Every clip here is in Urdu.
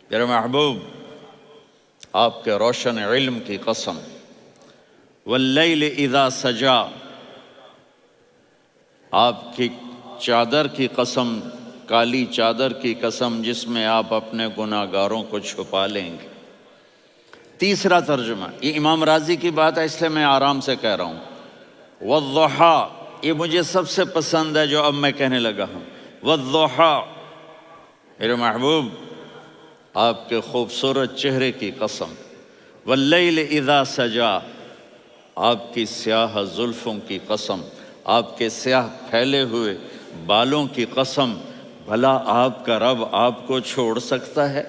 میرے محبوب، آپ کے روشن علم کی قسم، واللیل اذا سجا، آپ کی چادر کی قسم، کالی چادر کی قسم جس میں آپ اپنے گناہ گاروں کو چھپا لیں گے۔ تیسرا ترجمہ، یہ امام راضی کی بات ہے اس لیے میں آرام سے کہہ رہا ہوں۔ والضحیٰ، یہ مجھے سب سے پسند ہے جو اب میں کہنے لگا ہوں۔ والضحیٰ، میرے محبوب آپ کے خوبصورت چہرے کی قسم، واللیل اذا سجا، آپ کی سیاہ زلفوں کی قسم، آپ کے سیاہ پھیلے ہوئے بالوں کی قسم، بھلا آپ کا رب آپ کو چھوڑ سکتا ہے؟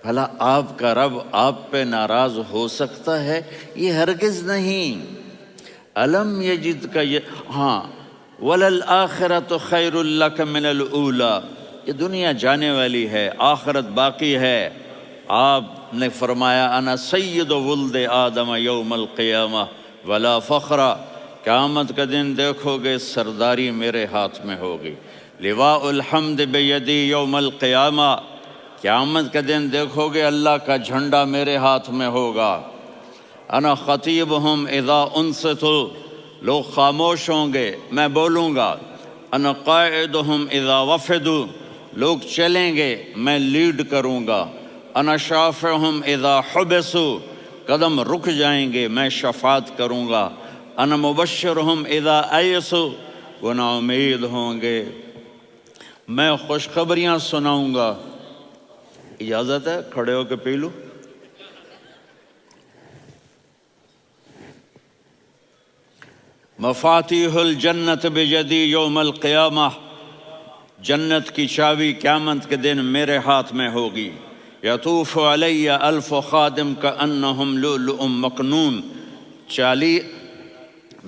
بھلا آپ کا رب آپ پہ ناراض ہو سکتا ہے؟ یہ ہرگز نہیں۔ الم یجد کا ہاں، وللآخرۃ خیر لک من الاولی، یہ دنیا جانے والی ہے، آخرت باقی ہے۔ آپ نے فرمایا انا سید ولد آدم یوم القیامہ ولا فخر، قیامت کا دن دیکھو گے سرداری میرے ہاتھ میں ہوگی۔ لواء الحمد بیدی یوم القیامہ، قیامت کا دن دیکھو گے اللہ کا جھنڈا میرے ہاتھ میں ہوگا۔ انا خطیبہم اذا انصتوا، لوگ خاموش ہوں گے میں بولوں گا۔ انا قائدہم اذا وفدوا، لوگ چلیں گے میں لیڈ کروں گا۔ انا شافعہم اذا حبسوا، قدم رک جائیں گے میں شفاعت کروں گا۔ انا مبشرہم اذا ایسوا، وہ نا امید ہوں گے میں خوشخبریاں سناؤں گا۔ اجازت ہے کھڑے ہو کے پی لوں؟ مفاتیح الجنت بیدی یوم القیامہ، جنت کی چابی قیامت کے دن میرے ہاتھ میں ہوگی۔ یطوف علی الف خادم کانہم لؤلؤ مکنون،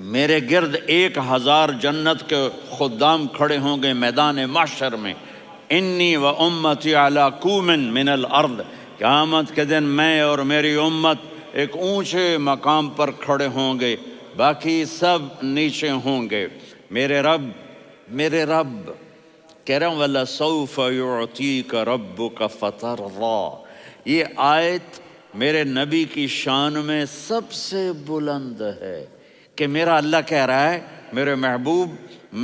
میرے گرد 1000 جنت کے خدام کھڑے ہوں گے میدان محشر میں۔ انی و امتی علی کوم من الارض، قیامت کے دن میں اور میری امت ایک اونچے مقام پر کھڑے ہوں گے، باقی سب نیچے ہوں گے۔ میرے رب کہہ رہا ہوں وَلَسَوْفَ يُعْطِيكَ رَبُّكَ فَتَرْضَىٰ، یہ آیت میرے نبی کی شان میں سب سے بلند ہے کہ میرا اللہ کہہ رہا ہے میرے محبوب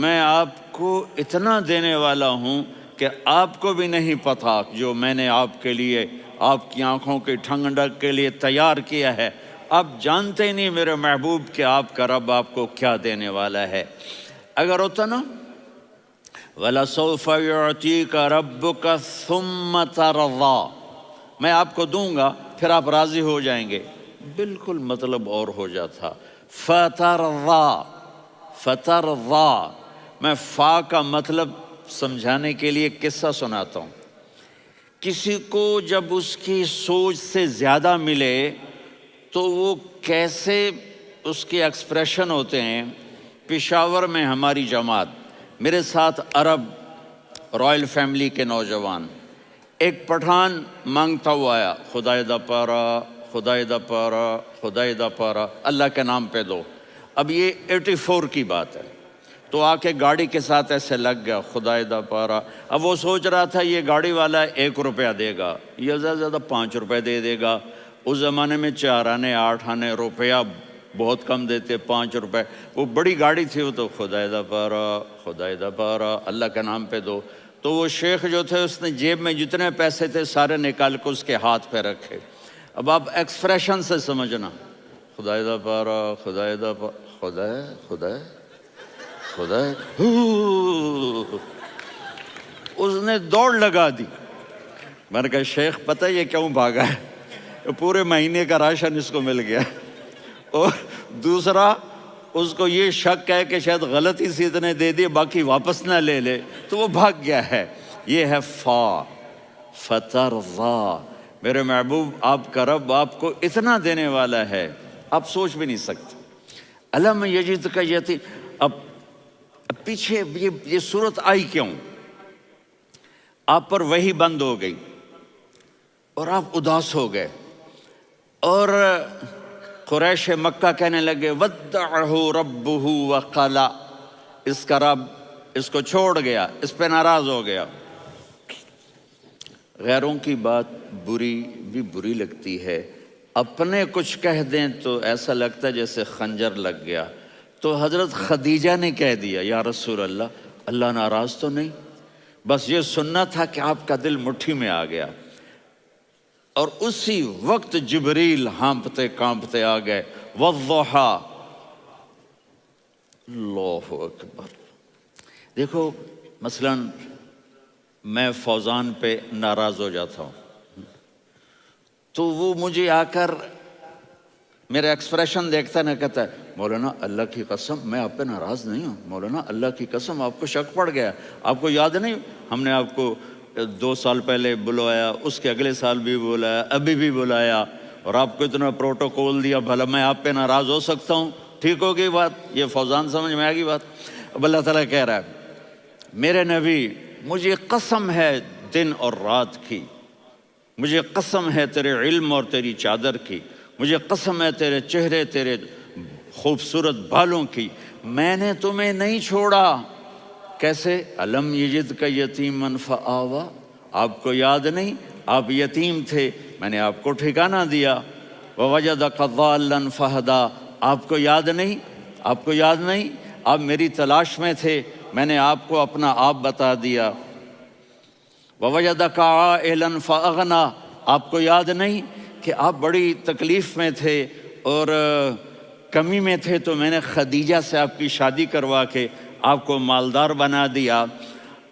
میں آپ کو اتنا دینے والا ہوں کہ آپ کو بھی نہیں پتا جو میں نے آپ کے لیے، آپ کی آنکھوں کی ٹھنڈک کے لیے تیار کیا ہے۔ آپ جانتے ہی نہیں میرے محبوب کہ آپ کا رب آپ کو کیا دینے والا ہے۔ اگر ہوتا نا وَلَسَوْفَ يُعْطِيكَ رَبُّكَ ثُمَّ تَرْضَىٰ، میں آپ کو دوں گا پھر آپ راضی ہو جائیں گے، بالکل مطلب اور ہو جاتا۔ فترضا، میں فا کا مطلب سمجھانے کے لیے قصہ سناتا ہوں۔ کسی کو جب اس کی سوچ سے زیادہ ملے تو وہ کیسے اس کے ایکسپریشن ہوتے ہیں۔ پشاور میں ہماری جماعت، میرے ساتھ عرب رائل فیملی کے نوجوان، ایک پٹھان مانگتا ہوا آیا، خدائے دا پارا، خدائے دا پارا، خدائے دا پارا، اللہ کے نام پہ دو۔ اب یہ 84 کی بات ہے، تو آ کے گاڑی کے ساتھ ایسے لگ گیا خدائے دا پارا۔ اب وہ سوچ رہا تھا یہ گاڑی والا 1 روپیہ دے گا، یہ زیادہ زیادہ 5 روپے دے گا۔ اس زمانے میں 4 آنے 8 آنے روپیہ بہت کم دیتے، 5 روپے، وہ بڑی گاڑی تھی، وہ تو خدائے دا پارا، خدائے دا پارا، اللہ کے نام پہ دو۔ تو وہ شیخ جو تھے اس نے جیب میں جتنے پیسے تھے سارے نکال کے اس کے ہاتھ پہ رکھے۔ اب آپ ایکسپریشن سے سمجھنا، خدائے دا پارا، خدائے دا پارا، خدائے خدائے خدائے، اس نے دوڑ لگا دی۔ میں نے کہا شیخ پتہ یہ کیوں بھاگا ہے؟ پورے مہینے کا راشن اس کو مل گیا، اور دوسرا اس کو یہ شک ہے کہ شاید غلطی سے اتنے دے دیے باقی واپس نہ لے لے، تو وہ بھاگ گیا ہے۔ یہ ہے فا، فترضا، میرے محبوب آپ کا رب آپ کو اتنا دینے والا ہے آپ سوچ بھی نہیں سکتے۔ الم یجد کا یتیم، اب پیچھے یہ صورت آئی کیوں؟ آپ پر وحی بند ہو گئی اور آپ اداس ہو گئے، اور قریش مکہ کہنے لگے ودعہ ربہ وقلا، اس کا رب اس کو چھوڑ گیا، اس پہ ناراض ہو گیا۔ غیروں کی بات بری بھی بری لگتی ہے، اپنے کچھ کہہ دیں تو ایسا لگتا ہے جیسے خنجر لگ گیا۔ تو حضرت خدیجہ نے کہہ دیا یا رسول اللہ، اللہ ناراض تو نہیں؟ بس یہ سننا تھا کہ آپ کا دل مٹھی میں آ گیا۔ اور اسی وقت جبریل ہانپتے کانپتے آ گئے، والضحیٰ، اللہ اکبر۔ دیکھو مثلاً میں فوزان پہ ناراض ہو جاتا ہوں تو وہ مجھے آ کر میرا ایکسپریشن دیکھتا ہے، نہ کہتا ہے مولانا اللہ کی قسم میں آپ پہ ناراض نہیں ہوں، مولانا اللہ کی قسم آپ کو شک پڑ گیا، آپ کو یاد نہیں ہم نے آپ کو 2 سال پہلے بلوایا، اس کے اگلے سال بھی بلایا، ابھی بھی بلایا، اور آپ کو اتنا پروٹوکول دیا، بھلا میں آپ پہ ناراض ہو سکتا ہوں؟ ٹھیک ہوگی بات؟ یہ فوزان سمجھ میں آ گئی بات؟ اب اللہ تعالیٰ کہہ رہا ہے میرے نبی مجھے قسم ہے دن اور رات کی، مجھے قسم ہے تیرے علم اور تیری چادر کی، مجھے قسم ہے تیرے چہرے تیرے خوبصورت بالوں کی، میں نے تمہیں نہیں چھوڑا۔ کیسے؟ الم یجد کا یتیما فآویٰ، آپ کو یاد نہیں آپ یتیم تھے، میں نے آپ کو ٹھکانہ دیا۔ ووجدک ضالا فہدیٰ، آپ کو یاد نہیں؟ آپ کو یاد نہیں آپ میری تلاش میں تھے، میں نے آپ کو اپنا آپ بتا دیا۔ ووجدک عائلا فاغنیٰ، آپ کو یاد نہیں کہ آپ بڑی تکلیف میں تھے اور کمی میں تھے، تو میں نے خدیجہ سے آپ کی شادی کروا کے آپ کو مالدار بنا دیا۔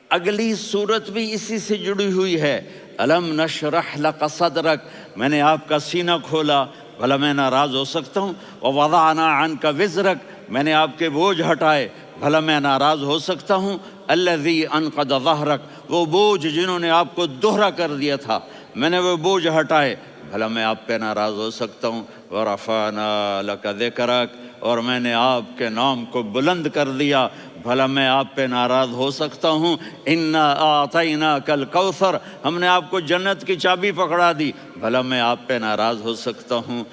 اگلی صورت بھی اسی سے جڑی ہوئی ہے، الم نشرح لک صدرک، میں نے آپ کا سینہ کھولا، بھلا میں ناراض ہو سکتا ہوں؟ ووضعنا عنک وزرک، میں نے آپ کے بوجھ ہٹائے، بھلا میں ناراض ہو سکتا ہوں؟ الذی انقض ظہرک، وہ بوجھ جنہوں نے آپ کو دوہرا کر دیا تھا، میں نے وہ بوجھ ہٹائے، بھلا میں آپ پہ ناراض ہو سکتا ہوں؟ ورفعنا لک ذکرک، اور میں نے آپ کے نام کو بلند کر دیا، بھلا میں آپ پہ ناراض ہو سکتا ہوں؟ انا اعطیناک الکوثر، ہم نے آپ کو جنت کی چابی پکڑا دی، بھلا میں آپ پہ ناراض ہو سکتا ہوں؟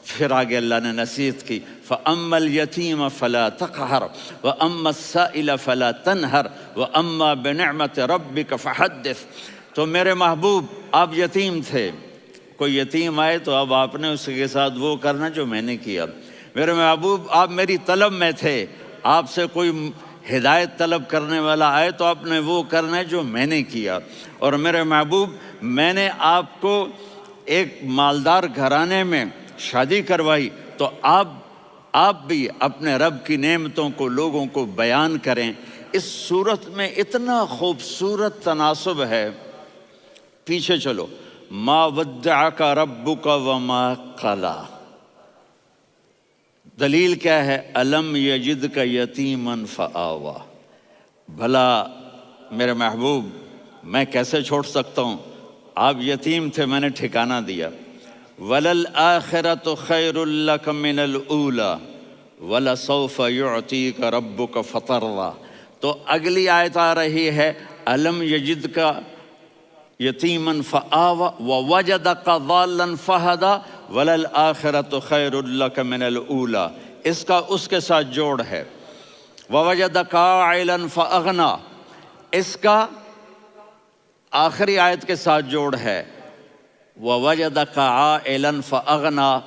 پھر آگے اللہ نے نصیحت کی، فَأَمَّا الْيَتِيمَ فَلَا تَقْهَرْ وَأَمَّا السَّائِلَ فَلَا تَنْهَرْ وَأَمَّا بِنِعْمَةِ رَبِّكَ فَحَدِّثْ۔ تو میرے محبوب آپ یتیم تھے، کوئی یتیم آئے تو اب آپ نے اس کے ساتھ وہ کرنا جو میں نے کیا۔ میرے محبوب آپ میری طلب میں تھے، آپ سے کوئی ہدایت طلب کرنے والا آئے تو آپ نے وہ کرنا ہے جو میں نے کیا۔ اور میرے محبوب میں نے آپ کو ایک مالدار گھرانے میں شادی کروائی، تو آپ بھی اپنے رب کی نعمتوں کو لوگوں کو بیان کریں۔ اس صورت میں اتنا خوبصورت تناسب ہے، پیچھے چلو، ما ودعک ربک وما قلی، دلیل کیا ہے؟ الم یجدک یتیما فآویٰ، بھلا میرے محبوب میں کیسے چھوڑ سکتا ہوں؟ آپ یتیم تھے، میں نے ٹھکانہ دیا۔ وَلَلْآخِرَةُ خَيْرٌ لَكَ مِنَ الْأُولَىٰ وَلَسَوْفَ يُعْطِيكَ رَبُّكَ فَتَرْضَىٰ۔ تو اگلی آیت آ رہی ہے، الم یجدک یتیما فآویٰ ووجدک ضالا فہدیٰ وَلَلْآخِرَةُ خَيْرٌ لَكَ مِنَ الْأُولَىٰ، اس کا اس کے ساتھ جوڑ ہے۔ وَوَجَدَكَ عَائِلًا فَأَغْنَىٰ، اس کا آخری آیت کے ساتھ جوڑ ہے، وَوَجَدَكَ عَائِلًا فَأَغْنَىٰ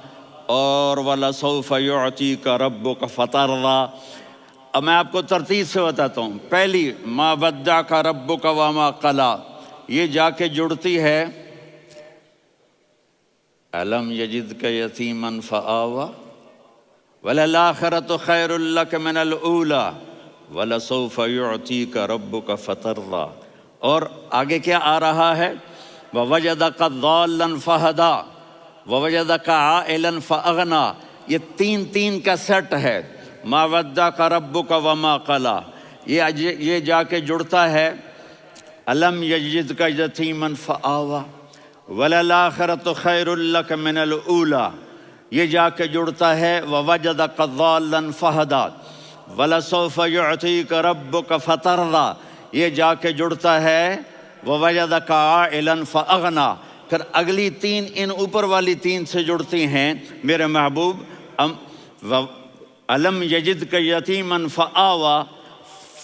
اور وَلَسَوْفَ يُعْطِيكَ رَبُّكَ فَتَرْضَىٰ۔ اب میں آپ کو ترتیب سے بتاتا ہوں۔ پہلی مَا وَدَّعَكَ رَبُّكَ وَمَا قَلَىٰ، یہ جا کے جڑتی ہے الم یجدک یتیما فآویٰ وَلَلْآخِرَةُ خَيْرٌ لَكَ مِنَ الْأُولَىٰ وَلَسَوْفَ يُعْطِيكَ رَبُّكَ فَتَرْضَىٰ۔ اور آگے کیا آ رہا ہے؟ وَوَجَدَكَ ضَالًّا فَہَدَىٰ وَوَجَدَكَ عَائِلًا فَأَغْنَىٰ، یہ تین کا سیٹ ہے۔ مَا وَدَّعَكَ رَبُّكَ وَمَا قَلَىٰ، یہ جا کے جڑتا ہے الم یجدک یتیما فآویٰ وَلَلْآخِرَةُ خَيْرٌ لَكَ مِنَ الْأُولَىٰ، یہ جا کے جڑتا ہے وَوَجَدَكَ ضَالًّا فَہَدَىٰ وَلَسَوْفَ يُعْطِيكَ رَبُّكَ فَتَرْضَىٰ، یہ جا کے جڑتا ہے وَوَجَدَكَ عَائِلًا فَأَغْنَىٰ۔ پھر اگلی تین ان اوپر والی تین سے جڑتی ہیں میرے محبوب۔ الم یجدک یتیما فآویٰ،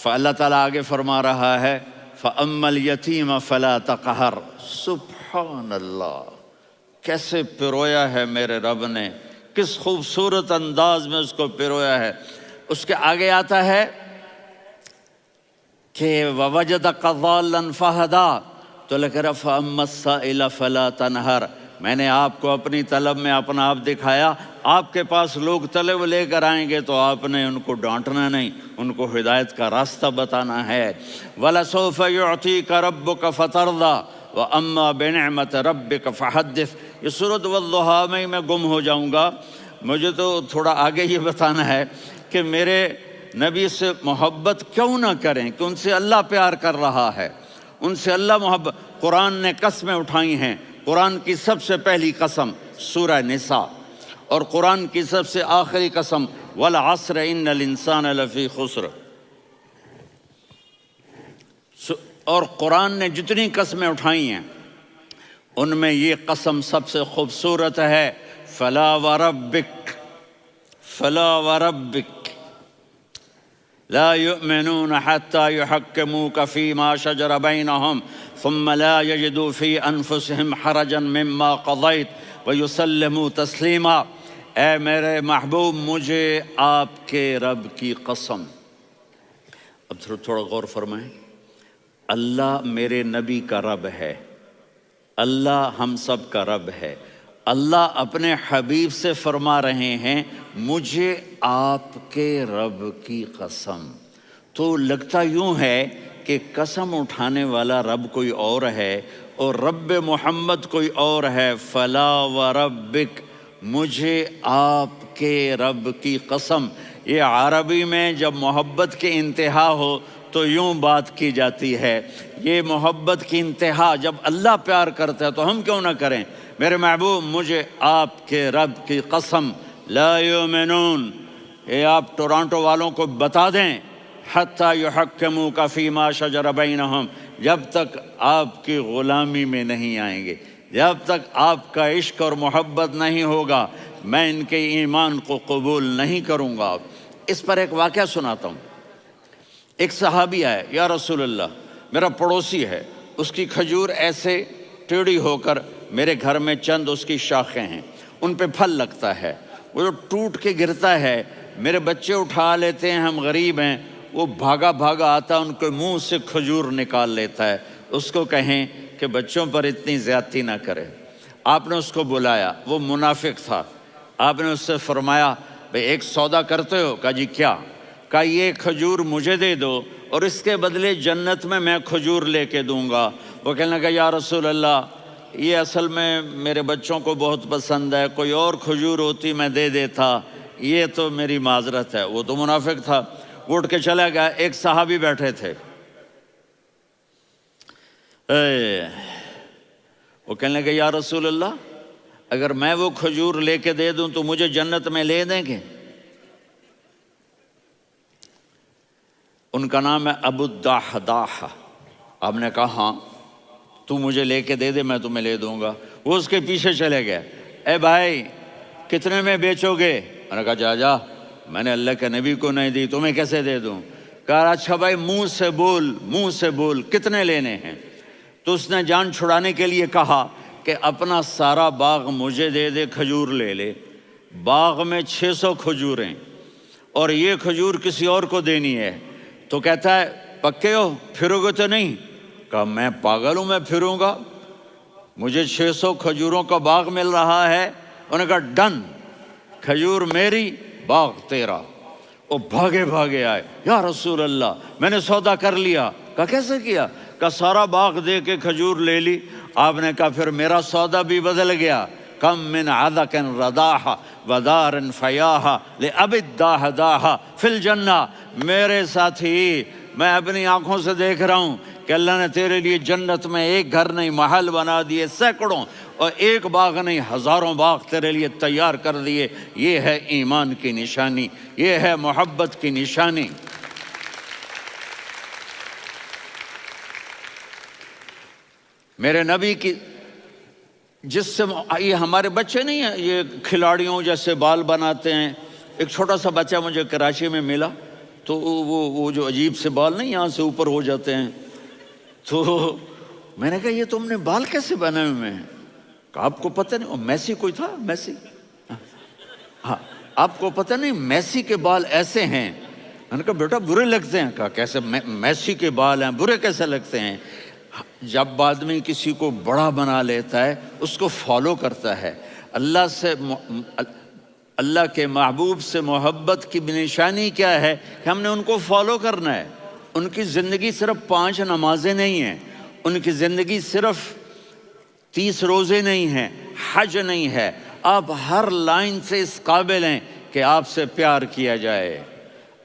فاللہ تعالیٰ آگے فرما رہا ہے فَأَمَّا الْيَتِيمَ فَلَا تَقْهَرْ۔ سبحان اللہ، کیسے پرویا ہے میرے رب نے، کس خوبصورت انداز میں اس کو پرویا ہے۔ اس کے آگے آتا ہے کہ وَوَجَدَكَ ضَالًّا فَهَدَىٰ، تو لکھ رہا فَأَمَّا السَّائِلَ فَلَا تَنْهَرْ۔ میں نے آپ کو اپنی طلب میں اپنا آپ دکھایا، آپ کے پاس لوگ طلب لے کر آئیں گے تو آپ نے ان کو ڈانٹنا نہیں، ان کو ہدایت کا راستہ بتانا ہے۔ وَلَسَوْفَ يُعْطِيكَ رَبُّكَ فَتَرْضَىٰ وَأَمَّا بِنِعْمَةِ رَبِّكَ فَحَدِّثْ۔ یہ سورۃ والضحیٰ میں گم ہو جاؤں گا، مجھے تو تھوڑا آگے یہ بتانا ہے کہ میرے نبی سے محبت کیوں نہ کریں، کہ ان سے اللہ پیار کر رہا ہے، ان سے اللہ محبت۔ قرآن نے قسمیں اٹھائی ہیں، قرآن کی سب سے پہلی قسم سورہ نساء، اور قرآن کی سب سے آخری قسم والعصر ان الانسان لفی خسر۔ اور قرآن نے جتنی قسمیں اٹھائی ہیں ان میں یہ قسم سب سے خوبصورت ہے، فلا وربک، فلا وربک لا يؤمنون حتى يحكموك فيما شجر بينهم ثم لا يجدوا في انفسهم حرجا مما قضيت ويسلموا تسلیما۔ اے میرے محبوب، مجھے آپ کے رب کی قسم۔ اب تھوڑا غور فرمائیں، اللہ میرے نبی کا رب ہے، اللہ ہم سب کا رب ہے۔ اللہ اپنے حبیب سے فرما رہے ہیں مجھے آپ کے رب کی قسم۔ تو لگتا یوں ہے کہ قسم اٹھانے والا رب کوئی اور ہے اور رب محمد کوئی اور ہے۔ فلا وربک، مجھے آپ کے رب کی قسم۔ یہ عربی میں جب محبت کی انتہا ہو تو یوں بات کی جاتی ہے، یہ محبت کی انتہا جب اللہ پیار کرتا ہے تو ہم کیوں نہ کریں۔ میرے محبوب، مجھے آپ کے رب کی قسم، لا یؤمنون، یہ آپ ٹورانٹو والوں کو بتا دیں، حتی یحکموک فیما شجر بینہم، جب تک آپ کی غلامی میں نہیں آئیں گے، جب تک آپ کا عشق اور محبت نہیں ہوگا، میں ان کے ایمان کو قبول نہیں کروں گا۔ اس پر ایک واقعہ سناتا ہوں۔ ایک صحابی آئے، یا رسول اللہ، میرا پڑوسی ہے، اس کی کھجور ایسے ٹیڑھی ہو کر میرے گھر میں چند اس کی شاخیں ہیں، ان پہ پھل لگتا ہے، وہ جو ٹوٹ کے گرتا ہے، میرے بچے اٹھا لیتے ہیں، ہم غریب ہیں، وہ بھاگا بھاگا آتا ان کے منہ سے کھجور نکال لیتا ہے۔ اس کو کہیں کہ بچوں پر اتنی زیادتی نہ کرے۔ آپ نے اس کو بلایا، وہ منافق تھا، آپ نے اس سے فرمایا بھئی ایک سودا کرتے ہو؟ کہا جی کیا؟ کہا یہ کھجور مجھے دے دو اور اس کے بدلے جنت میں کھجور لے کے دوں گا۔ وہ کہنے لگا یا رسول اللہ، یہ اصل میں میرے بچوں کو بہت پسند ہے، کوئی اور کھجور ہوتی میں دے دیتا، یہ تو میری معذرت ہے۔ وہ تو منافق تھا، وہ اٹھ کے چلا گیا۔ ایک صحابی بیٹھے تھے، وہ کہنے لگے یا رسول اللہ، اگر میں وہ کھجور لے کے دے دوں تو مجھے جنت میں لے دیں گے؟ ان کا نام ہے ابو الدحداح۔ آپ نے کہا ہاں، تو مجھے لے کے دے دے، میں تمہیں لے دوں گا۔ وہ اس کے پیچھے چلے گئے، اے بھائی کتنے میں بیچو گے؟ میں نے کہا جا جا، میں نے اللہ کے نبی کو نہیں دی، تمہیں کیسے دے دوں؟ کہا اچھا بھائی منہ سے بول، منہ سے بول، کتنے لینے ہیں؟ تو اس نے جان چھڑانے کے لیے کہا کہ اپنا سارا باغ مجھے دے دے، کھجور لے لے۔ باغ میں 600 کھجوریں اور یہ کھجور کسی اور کو دینی ہے۔ تو کہتا ہے پکے ہو، پھرو گے تو نہیں؟ کہا میں پاگل ہوں، میں پھروں گا؟ مجھے 600 کھجوروں کا باغ مل رہا ہے۔ انہوں نے کہا ڈن، کھجور میری، باغ تیرا۔ وہ بھاگے بھاگے آئے، یا رسول اللہ میں نے سودا کر لیا۔ کہا کیسے کیا؟ کہا سارا باغ دے کے کھجور لے لی۔ آپ نے کہا پھر میرا سودا بھی بدل گیا۔ کم من عدق رداح ودار فیاح لأب الدحداح فی الجنہ۔ میرے ساتھی، میں اپنی آنکھوں سے دیکھ رہا ہوں کہ اللہ نے تیرے لیے جنت میں ایک گھر نہیں محل بنا دیے، سینکڑوں، اور ایک باغ نہیں ہزاروں باغ تیرے لیے تیار کر دیے۔ یہ ہے ایمان کی نشانی، یہ ہے محبت کی نشانی۔ میرے نبی کی جس سے یہ ہمارے بچے نہیں ہیں، یہ کھلاڑیوں جیسے بال بناتے ہیں۔ ایک چھوٹا سا بچہ مجھے کراچی میں ملا، تو وہ جو عجیب سے بال نہیں یہاں سے اوپر ہو جاتے ہیں، تو میں نے کہا یہ تم نے بال کیسے بنائے ہوئے ہیں؟ کہا آپ کو پتہ نہیں، وہ میسی کوئی تھا، میسی، ہاں آپ کو پتہ نہیں میسی کے بال ایسے ہیں؟ میں نے کہا بیٹا برے لگتے ہیں۔ کہا کیسے؟ میسی کے بال ہیں برے کیسے لگتے ہیں؟ جب آدمی کسی کو بڑا بنا لیتا ہے اس کو فالو کرتا ہے، اللہ کے محبوب سے محبت کی نشانی کیا ہے کہ ہم نے ان کو فالو کرنا ہے۔ ان کی زندگی صرف 5 نمازیں نہیں ہیں، ان کی زندگی صرف 30 روزے نہیں ہیں، حج نہیں ہے۔ آپ ہر لائن سے اس قابل ہیں کہ آپ سے پیار کیا جائے۔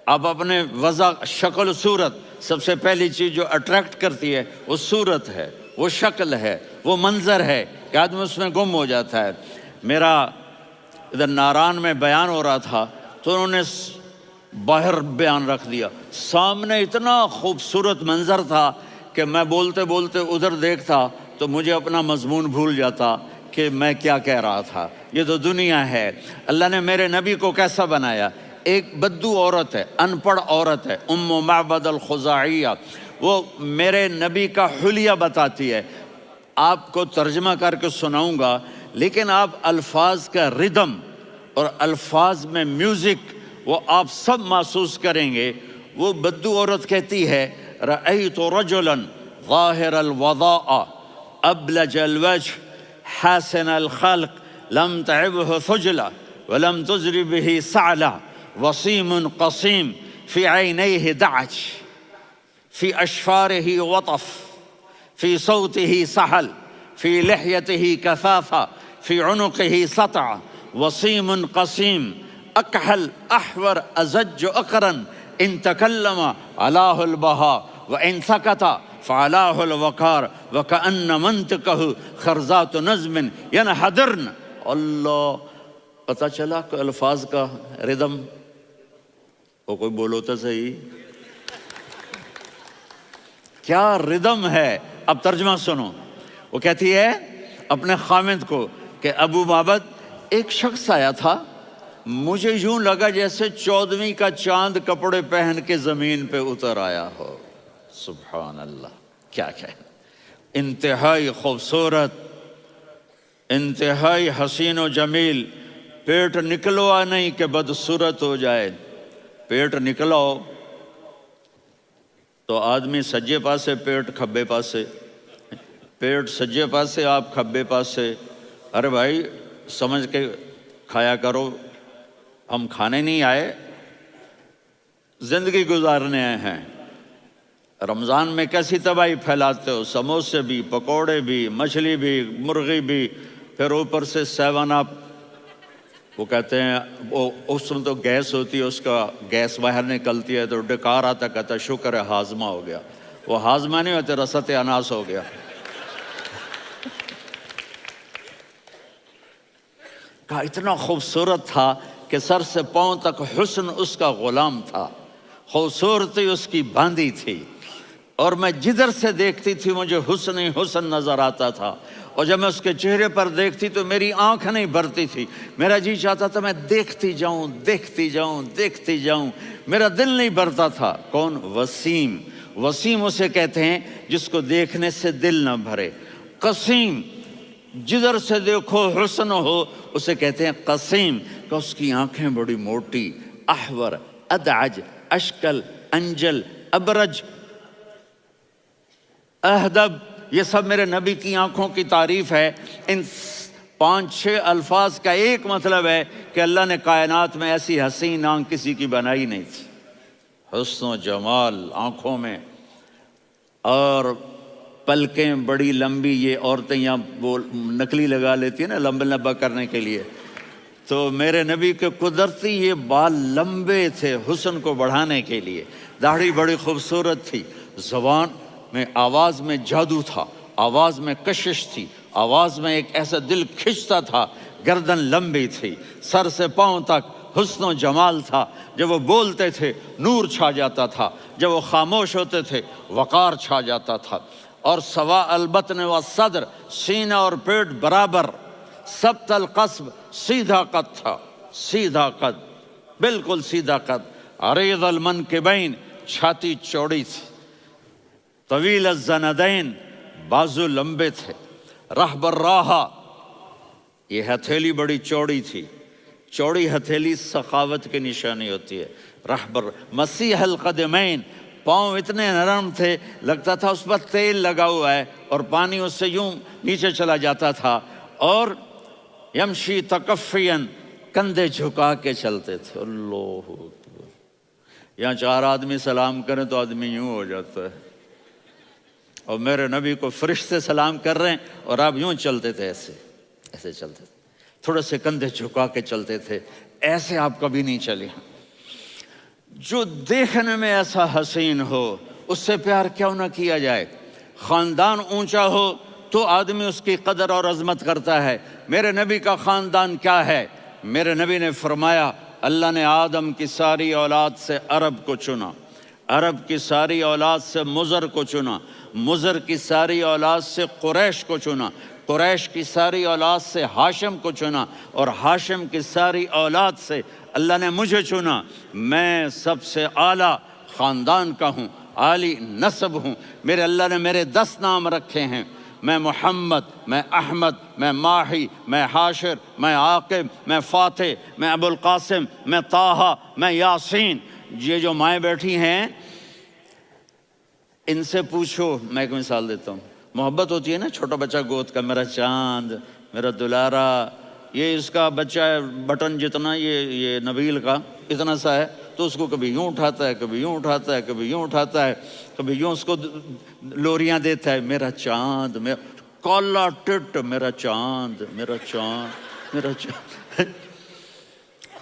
آپ اپنے وضع، شکل و صورت، سب سے پہلی چیز جو اٹریکٹ کرتی ہے وہ صورت ہے، وہ شکل ہے، وہ منظر ہے کہ آدمی اس میں گم ہو جاتا ہے۔ میرا ادھر ناران میں بیان ہو رہا تھا تو انہوں نے باہر بیان رکھ دیا، سامنے اتنا خوبصورت منظر تھا کہ میں بولتے بولتے ادھر دیکھتا تو مجھے اپنا مضمون بھول جاتا کہ میں کیا کہہ رہا تھا۔ یہ تو دنیا ہے۔ اللہ نے میرے نبی کو کیسا بنایا؟ ایک بدو عورت ہے، ان پڑھ عورت ہے، ام معبد الخزاعیہ، وہ میرے نبی کا حلیہ بتاتی ہے۔ آپ کو ترجمہ کر کے سناؤں گا، لیکن آپ الفاظ کا ردم اور الفاظ میں میوزک وہ آپ سب محسوس کریں گے۔ وہ بدو عورت کہتی ہے رأیت رجلا ظاہر الوضاء ابلج الوجه حسن الخلق لم تعبه ثجلة ولم تزر به سعلة وصيم قصيم في عينيه دعج في أشفاره وطف في صوته سحل في لحيته كثافة في عنقه سطع وصيم قصيم أكحل أحور أزج أقرن إن تكلم علاه البهاء وإن سكت فعلاه الوقار وكأن منطقه خرزات نظم ينحدرن۔ اللہ، پتہ چلا کہ الفاظ کا ردم، وہ کوئی بولو تو صحیح، کیا ردم ہے۔ اب ترجمہ سنو۔ وہ کہتی ہے اپنے خامد کو کہ ابو معبد، ایک شخص آیا تھا، مجھے یوں لگا جیسے 14ویں کا چاند کپڑے پہن کے زمین پہ اتر آیا ہو۔ سبحان اللہ، کیا کہنا، انتہائی خوبصورت، انتہائی حسین و جمیل۔ پیٹ نکلوا نہیں کہ بدصورت ہو جائے۔ پیٹ نکلاؤ تو آدمی سجے پاسے پیٹ، کھبے پاسے پیٹ، سجے پاسے آپ، کھبے پاسے۔ ارے بھائی سمجھ کے کھایا کرو، ہم کھانے نہیں آئے، زندگی گزارنے آئے ہیں۔ رمضان میں کیسی تباہی پھیلاتے ہو، سموسے بھی، پکوڑے بھی، مچھلی بھی، مرغی بھی، پھر اوپر سے 7 اپ، وہ کہتے ہیں وہ اس میں تو گیس ہوتی ہے، اس کا گیس باہر نکلتی ہے تو ڈکار آتا، کہتا شکر ہے ہاضمہ ہو گیا۔ وہ ہاضمہ نہیں ہوتے، رسط اناس ہو گیا۔ کہا اتنا خوبصورت تھا کہ سر سے پاؤں تک حسن اس کا غلام تھا، خوبصورتی اس کی باندھی تھی، اور میں جدھر سے دیکھتی تھی مجھے حسن ہی حسن نظر آتا تھا، اور جب میں اس کے چہرے پر دیکھتی تو میری آنکھ نہیں بھرتی تھی، میرا جی چاہتا تھا میں دیکھتی جاؤں، دیکھتی جاؤں، دیکھتی جاؤں، میرا دل نہیں بھرتا تھا۔ کون؟ وسیم۔ وسیم اسے کہتے ہیں جس کو دیکھنے سے دل نہ بھرے۔ قسیم، جدھر سے دیکھو حسن ہو، اسے کہتے ہیں قسیم، کہ اس کی آنکھیں بڑی موٹی، احور، ادعج، اشکل، انجل، ابرج، اہدب، یہ سب میرے نبی کی آنکھوں کی تعریف ہے۔ ان 5-6 الفاظ کا ایک مطلب ہے کہ اللہ نے کائنات میں ایسی حسین آنکھ کسی کی بنائی نہیں تھی۔ حسن و جمال آنکھوں میں، اور پلکیں بڑی لمبی، یہ عورتیں یہاں وہ نکلی لگا لیتی ہیں نا لمبا لمبا کرنے کے لیے، تو میرے نبی کے قدرتی یہ بال لمبے تھے حسن کو بڑھانے کے لیے۔ داڑھی بڑی خوبصورت تھی، زبان میں، آواز میں جادو تھا، آواز میں کشش تھی، آواز میں ایک ایسا دل کھنچتا تھا، گردن لمبی تھی، سر سے پاؤں تک حسن و جمال تھا۔ جب وہ بولتے تھے نور چھا جاتا تھا، جب وہ خاموش ہوتے تھے وقار چھا جاتا تھا۔ اور سوا البطن و صدر، سینہ اور پیٹ برابر، سبت القصب، سیدھا قد تھا، سیدھا قد، بالکل سیدھا قد، عریض المنکبین، چھاتی چوڑی تھی۔ طویل الزندین، بازو لمبے تھے، رحب الراحہ، یہ ہتھیلی بڑی چوڑی تھی، چوڑی ہتھیلی سخاوت کی نشانی ہوتی ہے۔ رحب مسیح القدمین، پاؤں اتنے نرم تھے لگتا تھا اس پر تیل لگا ہوا ہے اور پانی اس سے یوں نیچے چلا جاتا تھا۔ اور یمشی تکفین، کندھے جھکا کے چلتے تھے۔ اللہ اکبر، یہاں 4 آدمی سلام کریں تو آدمی یوں ہو جاتا ہے، اور میرے نبی کو فرشتے سلام کر رہے ہیں اور آپ یوں چلتے تھے، ایسے چلتے تھے، تھوڑے سے کندھے جھکا کے چلتے تھے، ایسے آپ کبھی نہیں چلے۔ جو دیکھنے میں ایسا حسین ہو اس سے پیار کیوں نہ کیا جائے؟ خاندان اونچا ہو تو آدمی اس کی قدر اور عظمت کرتا ہے۔ میرے نبی کا خاندان کیا ہے؟ میرے نبی نے فرمایا اللہ نے آدم کی ساری اولاد سے عرب کو چنا، عرب کی ساری اولاد سے مضر کو چنا، مضر کی ساری اولاد سے قریش کو چنا، قریش کی ساری اولاد سے ہاشم کو چنا، اور ہاشم کی ساری اولاد سے اللہ نے مجھے چنا۔ میں سب سے اعلیٰ خاندان کا ہوں، عالی نسب ہوں۔ میرے اللہ نے میرے 10 نام رکھے ہیں، میں محمد، میں احمد، میں ماہی، میں حاشر، میں عاقب، میں فاتح، میں ابو القاسم، میں طٰہٰ، میں یاسین۔ یہ جو مائیں بیٹھی ہیں ان سے پوچھو، میں ایک مثال دیتا ہوں، محبت ہوتی ہے نا، چھوٹا بچہ گود کا، میرا چاند، میرا دلارا، یہ اس کا بچہ بٹن جتنا، یہ نبیل کا اتنا سا ہے، تو اس کو کبھی یوں اٹھاتا ہے، کبھی یوں اٹھاتا ہے، کبھی یوں اٹھاتا ہے، کبھی یوں اس کو لوریاں دیتا ہے، میرا چاند، میرا کالا ٹٹ، میرا چاند، میرا چاند، میرا چاند۔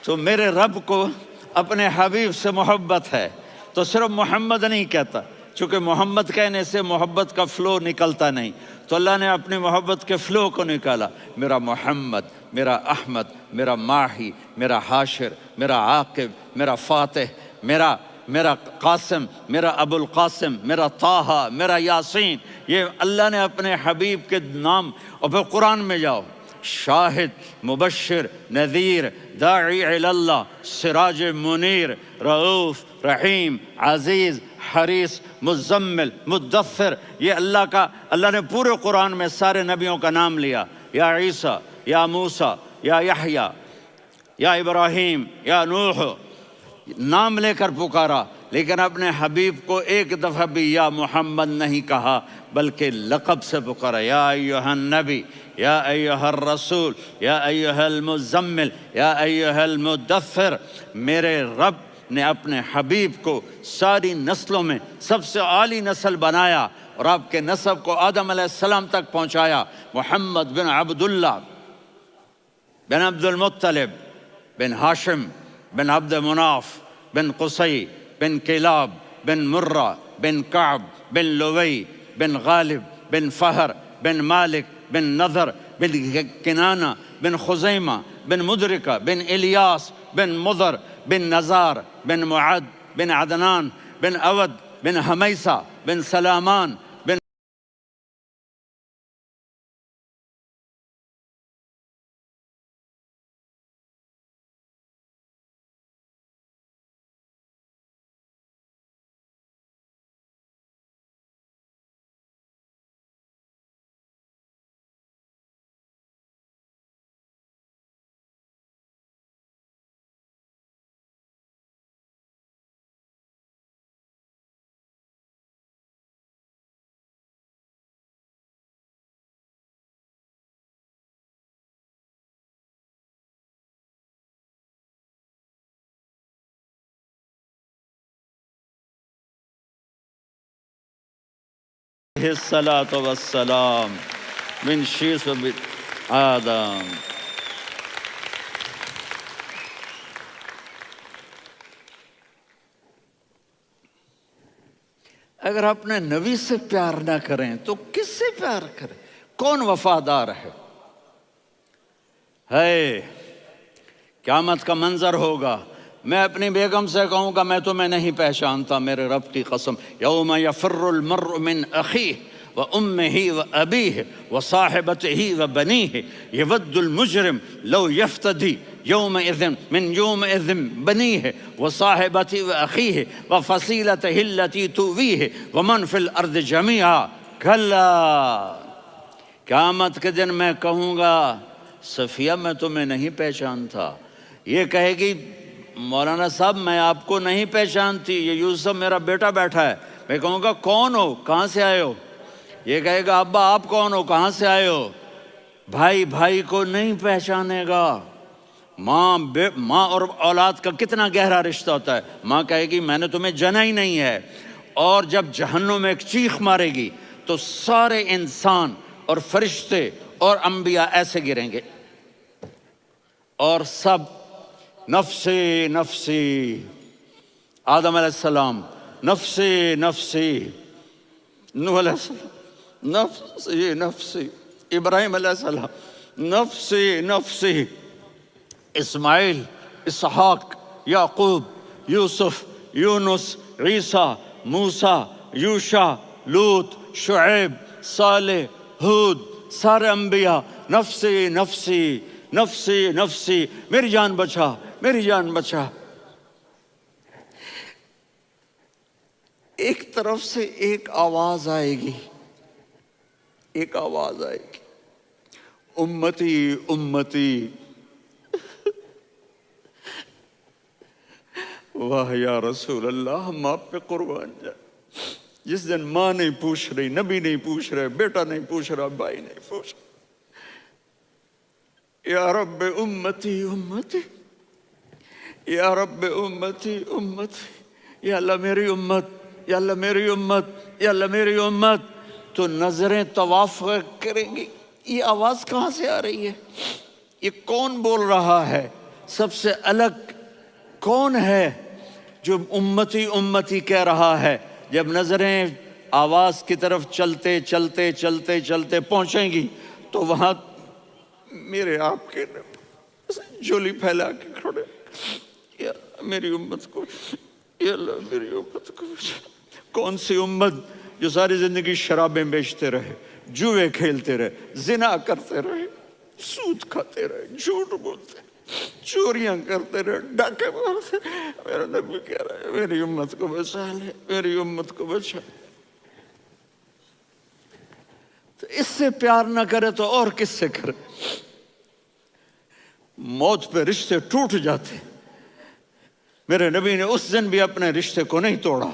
تو میرے رب کو اپنے حبیب سے محبت ہے تو صرف محمد نہیں کہتا، چونکہ محمد کہنے سے محبت کا فلو نکلتا نہیں، تو اللہ نے اپنی محبت کے فلو کو نکالا۔ میرا محمد، میرا احمد، میرا ماہی، میرا حاشر، میرا عاقب، میرا فاتح، میرا قاسم، میرا ابو القاسم، میرا طٰہٰ، میرا یاسین، یہ اللہ نے اپنے حبیب کے نام۔ اور پھر قرآن میں جاؤ، شاہد، مبشر، نذیر، داعی الی اللہ، سراج منیر، رؤوف، رحیم، عزیز، حریص، مزمل، مدثر، یہ اللہ نے پورے قرآن میں سارے نبیوں کا نام لیا۔ یا عیسیٰ، یا موسیٰ، یا یحییٰ، یا ابراہیم، یا نوح، نام لے کر پکارا، لیکن اپنے حبیب کو ایک دفعہ بھی یا محمد نہیں کہا، بلکہ لقب سے پکارا، یا ایھا النبی، یا ایھا الرسول، یا ایھا المزمل، یا ایھا المدثر۔ میرے رب نے اپنے حبیب کو ساری نسلوں میں سب سے عالی نسل بنایا اور آپ کے نسب کو آدم علیہ السلام تک پہنچایا۔ محمد بن عبداللہ بن عبد المطلب بن ہاشم بن عبد مناف بن قصی بن کلاب بن مرہ بن کعب بن لوی بن غالب بن فہر بن مالک بن نضر بن کنانہ بن خزیمہ بن مدرکہ بن الیاس بن مضر بن نزار بن معد بن عدنان بن اود بن حمیسہ بن سلامان بن الصلاۃ والسلام من شیث آدم۔ اگر اپنے نبی سے پیار نہ کریں تو کس سے پیار کریں؟ کون وفادار ہے؟ قیامت کا منظر ہوگا، میں اپنی بیگم سے کہوں گا میں تمہیں نہیں پہچانتا، میرے رب کی قسم، یوم یفر المرء من اخیہ وأمه وأبيه وصاحبته وبنيه يود المجرم لو يفتدي يومئذ من يومئذ بنيه وصاحبته وأخيه وفصيلته التي تؤويه ومن في الأرض جميعا كلا. قیامت کے دن میں کہوں گا صفیہ میں تمہیں نہیں پہچانتا. یہ کہے گی مولانا صاحب میں آپ کو نہیں پہچانتی، یہ یوسف میرا بیٹا بیٹھا ہے. میں کہوں گا کون ہو، کہاں سے آئے ہو؟ یہ کہے گا ابا آپ کون ہو، کہاں سے آئے ہو؟ بھائی بھائی کو نہیں پہچانے گا. ماں اور اولاد کا کتنا گہرا رشتہ ہوتا ہے. ماں کہے گی میں نے تمہیں جنا ہی نہیں ہے. اور جب جہنم میں ایک چیخ مارے گی تو سارے انسان اور فرشتے اور انبیاء ایسے گریں گے اور سب نفسی نفسی. آدم علیہ السلام نفسی نفسی، نوح علیہ السلام نفسی نفسی، ابراہیم علیہ السلام نفسی نفسی، اسماعیل، اسحاق، یعقوب، یوسف، یونس، عیسیٰ، موسیٰ، یوشع، لوط، شعیب، صالح، ہود، سارے انبیاء نفسی نفسی نفسی نفسی، میری جان بچا میری جان بچا. ایک طرف سے ایک آواز آئے گی، ایک آواز آئے گی، امتی امتی. واہ یا رسول اللہ، ہم آپ پہ قربان جائیں. جس دن ماں نہیں پوچھ رہی، نبی نہیں پوچھ رہے، بیٹا نہیں پوچھ رہا، بھائی نہیں پوچھ رہا، یا رب امتی امتی، یا رب امتی امتی، یا اللہ میری امت، یا اللہ میری امت، یا اللہ میری امت. تو نظریں طواف کریں گی. یہ آواز کہاں سے آ رہی ہے؟ یہ کون بول رہا ہے؟ سب سے الگ کون ہے جو امتی امتی کہہ رہا ہے؟ جب نظریں آواز کی طرف چلتے چلتے چلتے چلتے پہنچیں گی تو وہاں میرے آپ کے جھولی پھیلا کے کھڑے، یا میری امت کو، یا اللہ میری امت کو. کون سی امت جو ساری زندگی شرابیں بیچتے رہے، جوئے کھیلتے رہے، زنا کرتے رہے، سود کھاتے رہے، جھوٹ بولتے رہے، چوریاں کرتے رہے، ڈاکے مارتے رہے. میرا نبی کہہ رہا ہے میری امت کو بچا لے، میری امت کو بچا. تو اس سے پیار نہ کرے تو اور کس سے کرے؟ موت پہ رشتے ٹوٹ جاتے. میرے نبی نے اس دن بھی اپنے رشتے کو نہیں توڑا.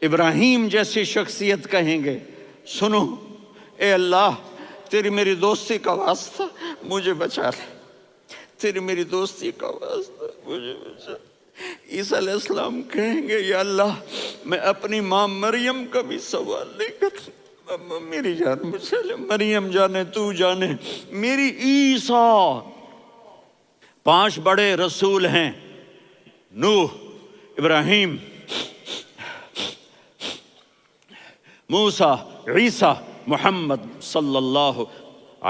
ابراہیم جیسی شخصیت کہیں گے سنو اے اللہ تیری میری دوستی کا واسطہ مجھے بچا لے، تیری میری دوستی کا واسطہ مجھے بچا. عیسیٰ علیہ السلام کہیں گے یا اللہ میں اپنی ماں مریم کا بھی سوال نہیں کرتا، میری جان بچا لے. مریم جانے تو جانے، میری عیسیٰ. 5 بڑے رسول ہیں، نوح، ابراہیم، موسیٰ، عیسیٰ، محمد صلی اللہ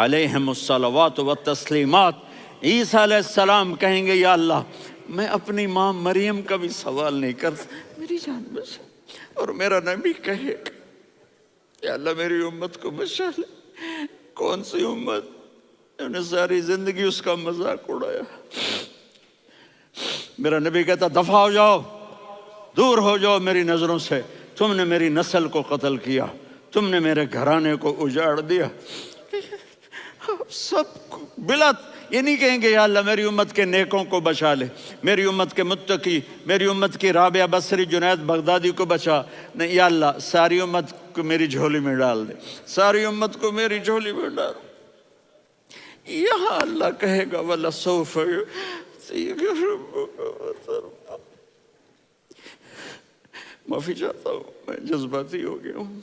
علیہ الصلوات والتسلیمات. عیسیٰ علیہ السلام کہیں گے یا اللہ میں اپنی ماں مریم کا بھی سوال نہیں کرتا، میری جان بچا. اور میرا نبی کہے یا اللہ میری امت کو بچا لے. کون سی امت؟ انہوں نے ساری زندگی اس کا مذاق اڑایا. میرا نبی کہتا دفع ہو جاؤ، دور ہو جاؤ میری نظروں سے، تم نے میری نسل کو قتل کیا، تم نے میرے گھرانے کو اجاڑ دیا. سب بلا یہ نہیں کہیں گے یا اللہ میری امت کے نیکوں کو بچا لے، میری امت کے متقی، میری امت کی رابعہ بصری، جنید بغدادی کو بچا. نہیں یا اللہ ساری امت کو میری جھولی میں ڈال دے، ساری امت کو میری جھولی میں ڈال. یہاں اللہ کہے گا وَلَسَوْفَ يُعْطِيكَ رَبُّكَ فَتَرْضَىٰ. معافی چاہتا ہوں میں جذباتی ہو گیا ہوں.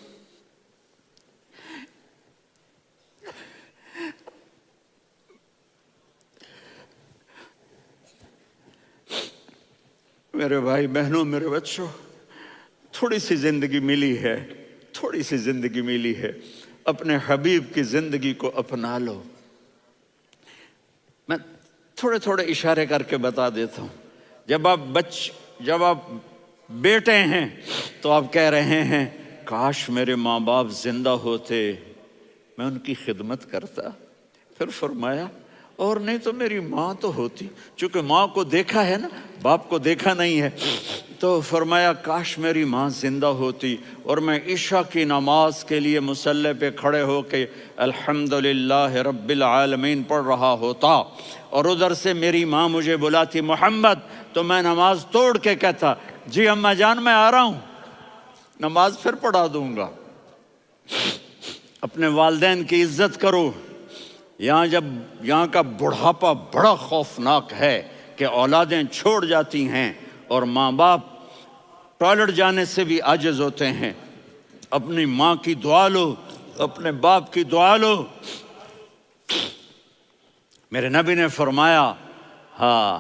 میرے بھائی بہنوں، میرے بچوں، تھوڑی سی زندگی ملی ہے، تھوڑی سی زندگی ملی ہے، اپنے حبیب کی زندگی کو اپنا لو. میں تھوڑے تھوڑے اشارے کر کے بتا دیتا ہوں. جب آپ بیٹے ہیں تو آپ کہہ رہے ہیں کاش میرے ماں باپ زندہ ہوتے، میں ان کی خدمت کرتا۔ پھر فرمایا اور نہیں تو میری ماں تو ہوتی، چونکہ ماں کو دیکھا ہے نا، باپ کو دیکھا نہیں ہے، تو فرمایا کاش میری ماں زندہ ہوتی اور میں عشاء کی نماز کے لیے مصلی پہ کھڑے ہو کے الحمدللہ رب العالمین پڑھ رہا ہوتا، اور ادھر سے میری ماں مجھے بلاتی محمد، تو میں نماز توڑ کے کہتا جی اماں جان میں آ رہا ہوں، نماز پھر پڑھا دوں گا۔ اپنے والدین کی عزت کرو۔ یہاں کا بڑھاپا بڑا خوفناک ہے کہ اولادیں چھوڑ جاتی ہیں اور ماں باپ ٹوائلٹ جانے سے بھی عاجز ہوتے ہیں۔ اپنی ماں کی دعا لو، اپنے باپ کی دعا لو۔ میرے نبی نے فرمایا ہاں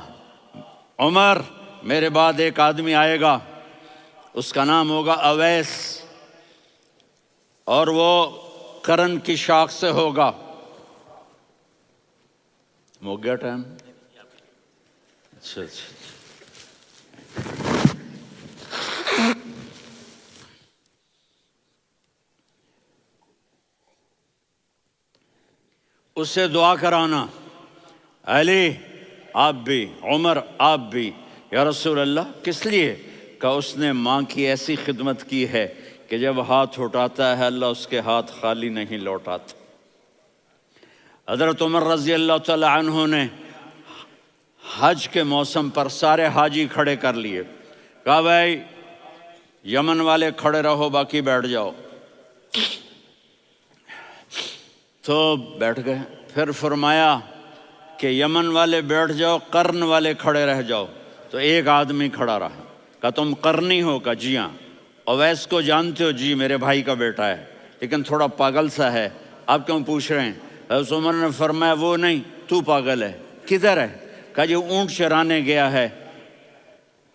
عمر، میرے بعد ایک آدمی آئے گا، اس کا نام ہوگا اویس، اور وہ قرن کی شاخ سے ہوگا۔ ہو گیا ٹائم؟ اچھا اس سے دعا کرانا، علی آپ بھی، عمر آپ بھی، یا رسول اللہ کس لیے؟ کہ اس نے ماں کی ایسی خدمت کی ہے کہ جب ہاتھ اٹھاتا ہے اللہ اس کے ہاتھ خالی نہیں لوٹاتا۔ حضرت عمر رضی اللہ تعالی عنہ نے حج کے موسم پر سارے حاجی کھڑے کر لیے، کہا بھائی یمن والے کھڑے رہو باقی بیٹھ جاؤ، تو بیٹھ گئے۔ پھر فرمایا کہ یمن والے بیٹھ جاؤ، قرن والے کھڑے رہ جاؤ، تو ایک آدمی کھڑا رہا۔ کہا تم قرنی ہو؟ کہا جی ہاں۔ اویس کو جانتے ہو؟ جی میرے بھائی کا بیٹا ہے لیکن تھوڑا پاگل سا ہے، آپ کیوں پوچھ رہے ہیں؟ حضرت عمر نے فرمایا وہ نہیں، تو پاگل ہے۔ کدھر ہے؟ کہا جی اونٹ چرانے گیا ہے